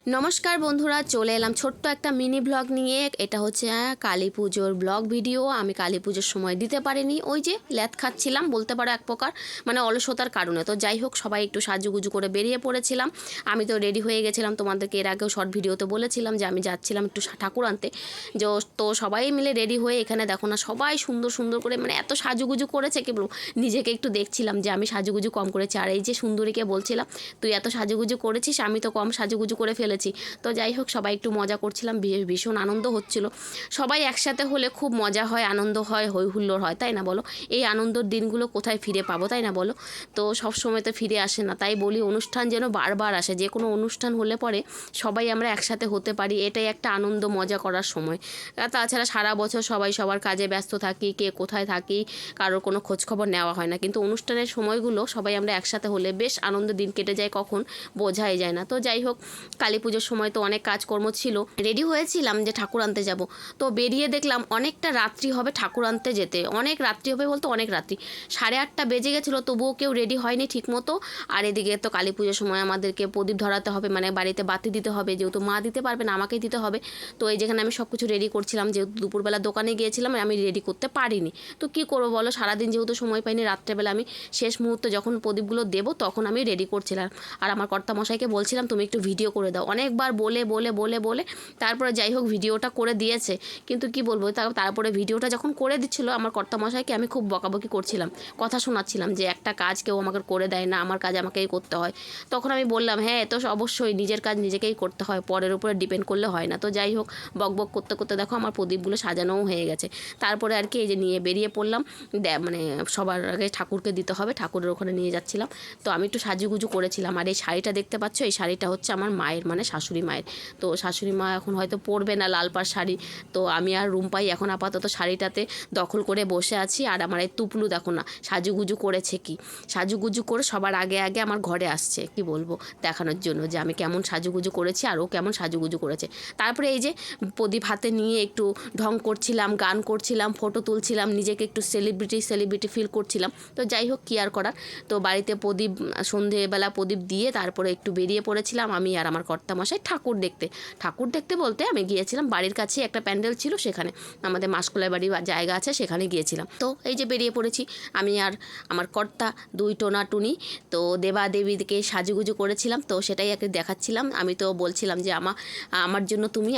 নমস্কার বন্ধুরা, চলে এলাম ছোট্ট একটা মিনি ব্লগ নিয়ে। এটা হচ্ছে কালী পুজোর ব্লগ ভিডিও। আমি কালী পুজোর সময় দিতে পারিনি, ওই যে ল্যাদ খাচ্ছিলাম বলতে পারো এক প্রকার, মানে অলসতার কারণে। তো যাই হোক, সবাই একটু সাজুগুজু করে বেরিয়ে পড়েছিলাম। আমি তো রেডি হয়ে গেছিলাম, তোমাদেরকে এর আগেও শর্ট ভিডিওতে বলেছিলাম যে আমি যাচ্ছিলাম একটু ঠাকুর আনতে। তো সবাই মিলে রেডি হয়ে এখানে দেখো না, সবাই সুন্দর সুন্দর করে মানে এত সাজুগুজু করেছে কি বলবো। নিজেকে একটু দেখছিলাম যে আমি সাজুগুজু কম করেছি, আর এই যে সুন্দরীকে বলছিলাম তুই এত সাজুগুজু করেছিস, আমি তো কম সাজুগুজু করে ফেলেছি। তো যাই হোক, সবাই একটু মজা করছিলাম, ভীষণ আনন্দ হচ্ছিল। সবাই একসাথে হলে খুব মজা হয়, আনন্দ হয়, হই হুল্লোড় হয়, তাই না বলো? এই আনন্দের দিনগুলো কোথায় ফিরে পাবো, তাই না বলো? তো সব সময় তো ফিরে আসে না, তাই বলি অনুষ্ঠান যেন বারবার আসে। যে কোনো অনুষ্ঠান হলে পরে সবাই আমরা একসাথে হতে পারি, এটাই একটা আনন্দ মজা করার সময়। তাছাড়া সারা বছর সবাই সবার কাজে ব্যস্ত থাকি, কে কোথায় থাকি, কারোর কোনো খোঁজখবর নেওয়া হয় না। কিন্তু অনুষ্ঠানের সময়গুলো সবাই আমরা একসাথে হলে বেশ আনন্দের দিন কেটে যায়, কখন বোঝাই যায় না। তো যাই হোক, কালী পুজোর সময় তো অনেক কাজকর্ম ছিল। রেডি হয়েছিলাম যে ঠাকুর আনতে যাব, তো বেরিয়ে দেখলাম অনেকটা রাত্রি হবে ঠাকুর আনতে যেতে। অনেক রাত্রি হবে বলতে অনেক রাত্রি, 8:30 বেজে গেছিলো, তবুও কেউ রেডি হয়নি ঠিক মতো। আর এদিকে তো কালী পুজোর সময় আমাদেরকে প্রদীপ ধরাতে হবে, মানে বাড়িতে বাতি দিতে হবে, যেহেতু মা দিতে পারবে না আমাকেই দিতে হবে। তো এই যেখানে আমি সব কিছু রেডি করছিলাম, যেহেতু দুপুরবেলা দোকানে গিয়েছিলাম, আমি রেডি করতে পারিনি। তো কী করবো বলো, সারাদিন যেহেতু সময় পাইনি, রাত্রেবেলা আমি শেষ মুহূর্তে যখন প্রদীপগুলো দেবো তখন আমি রেডি করছিলাম। আর আমার কর্তামশাইকে বলছিলাম তুমি একটু ভিডিও করে দাও, অনেকবার বলে বলে বলে বলে তারপরে যাই হোক ভিডিওটা করে দিয়েছে। কিন্তু কি বলবো, তারপরে ভিডিওটা যখন করে দিচ্ছিলো, আমার কর্তামশাইকে আমি খুব বকাবকি করছিলাম, কথা শোনাচ্ছিলাম যে একটা কাজ কেউ আমাকে করে দেয় না, আমার কাজ আমাকেই করতে হয়। তখন আমি বললাম হ্যাঁ, তো অবশ্যই নিজের কাজ নিজেকেই করতে হয়, পরের উপরে ডিপেন্ড করলে হয় না। তো যাই হোক, বকবক করতে করতে দেখো আমার প্রদীপগুলো সাজানোও হয়ে গেছে। তারপরে আর কি এই যে নিয়ে বেরিয়ে পড়লাম, মানে সবার আগে ঠাকুরকে দিতে হবে, ঠাকুরের ওখানে নিয়ে যাচ্ছিলাম। তো আমি একটু সাজুগুজু করেছিলাম। আর এই শাড়িটা দেখতে পাচ্ছ, এই শাড়িটা হচ্ছে আমার মায়ের, মানে শাশুড়ি মায়ের। তো শাশুড়ি মা এখন হয়তো পরবে না লাল পাড় শাড়ি, তো আমি আর রুম্পাই এখন আপাতত শাড়িটাতে দখল করে বসে আছি। আর আমার এই তুপলু দেখো না সাজুগুজু করেছে, কি সাজুগুজু করে সবার আগে আগে আমার ঘরে আসছে, কি বলবো, দেখানোর জন্য যে আমি কেমন সাজুগুজু করেছি আর ও কেমন সাজুগুজু করেছে। তারপরে এই যে প্রদীপ হাতে নিয়ে একটু ঢং করছিলাম, গান করছিলাম, ফটো তুলছিলাম, নিজেকে একটু সেলিব্রিটি ফিল করছিলাম। তো যাই হোক, কী আর করার। তো বাড়িতে প্রদীপ, সন্ধেবেলা প্রদীপ দিয়ে তারপরে একটু বেরিয়ে পড়েছিলাম আমি আর আমার কর্তামশাই ঠাকুর দেখতে বলতে আমি গিয়েছিলাম বাড়ির কাছে একটা প্যান্ডেল ছিল, সেখানে আমাদের মাসকলাই বাড়ি জায়গা আছে, সেখানে গিয়েছিলাম। তো এই যে বেরিয়ে পড়েছি আমি আর আমার কর্তা, দুই টোনাটুনি। তো দেবাদেবীকে সাজুগুজু করেছিলাম, তো সেটাই আর কি দেখাচ্ছিলাম। আমি তো বলছিলাম যে আমার জন্য তুমি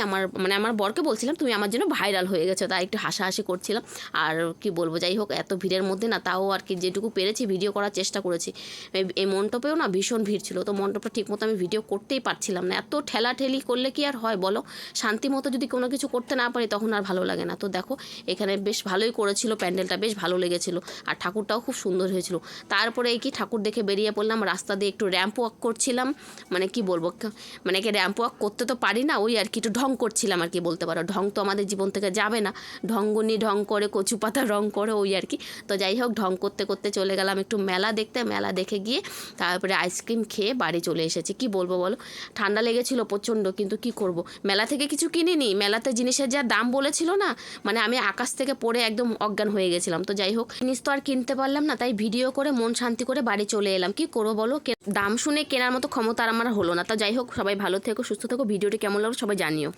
আমার বরকে বলছিলাম তুমি আমার জন্য ভাইরাল হয়ে গেছো, তাই একটু হাসাহাসি করছিলাম। আর কি বলবো, যাই হোক, এত ভিড়ের মধ্যে না, তাও আর কি যেটুকু পেরেছি ভিডিও করার চেষ্টা করেছি। এই মণ্ডপেও না ভীষণ ভিড় ছিল, তো মণ্ডপটা ঠিকমতো আমি ভিডিও করতেই পারছিলাম না। এত ঠেলাঠেলি করলে কি আর হয় বলো, শান্তি মতো যদি কোনো কিছু করতে না পারি তখন আর ভালো লাগে না। তো দেখো এখানে বেশ ভালোই করেছিল, প্যান্ডেলটা বেশ ভালো লেগেছিল, আর ঠাকুরটাও খুব সুন্দর হয়েছিল। তারপরে এই কি ঠাকুর দেখে বেরিয়ে পড়লাম, রাস্তা দিয়ে একটু র্যাম্প ওয়াক করছিলাম, মানে কি বলবো, মানে কি র্যাম্প ওয়াক করতে তো পারি না, ওই আর কি একটু ঢং করছিলাম আর কি বলতে পারো। ঢং তো আমাদের জীবন থেকে যাবে না, ঢঙ্গুনি ঢং করে কচু পাতা রং করে, ওই আর কি। তো যাই হোক, ঢং করতে করতে চলে গেলাম একটু মেলা দেখতে। মেলা দেখে গিয়ে তারপরে আইসক্রিম খেয়ে বাড়ি চলে এসেছি। কি বলবো বলো, ঠান্ডা লেগেছিল প্রচণ্ড, কিন্তু কি করব, মেলা থেকে কিছু কিনিনি। মেলাতে জিনিসের যা দাম বলেছিল না, মানে আমি আকাশ থেকে পড়ে একদম অজ্ঞান হয়ে গেছিলাম। তো যাই হোক, জিনিস তো আর কিনতে পারলাম না, তাই ভিডিও করে মন শান্তি করে বাড়ি চলে এলাম। কি করবো বলো, দাম শুনে কেনার মতো ক্ষমতা আর আমার হলো না। তো যাই হোক, সবাই ভালো থেকো, সুস্থ থেকো। ভিডিওটি কেমন লাগলো সবাই জানিও।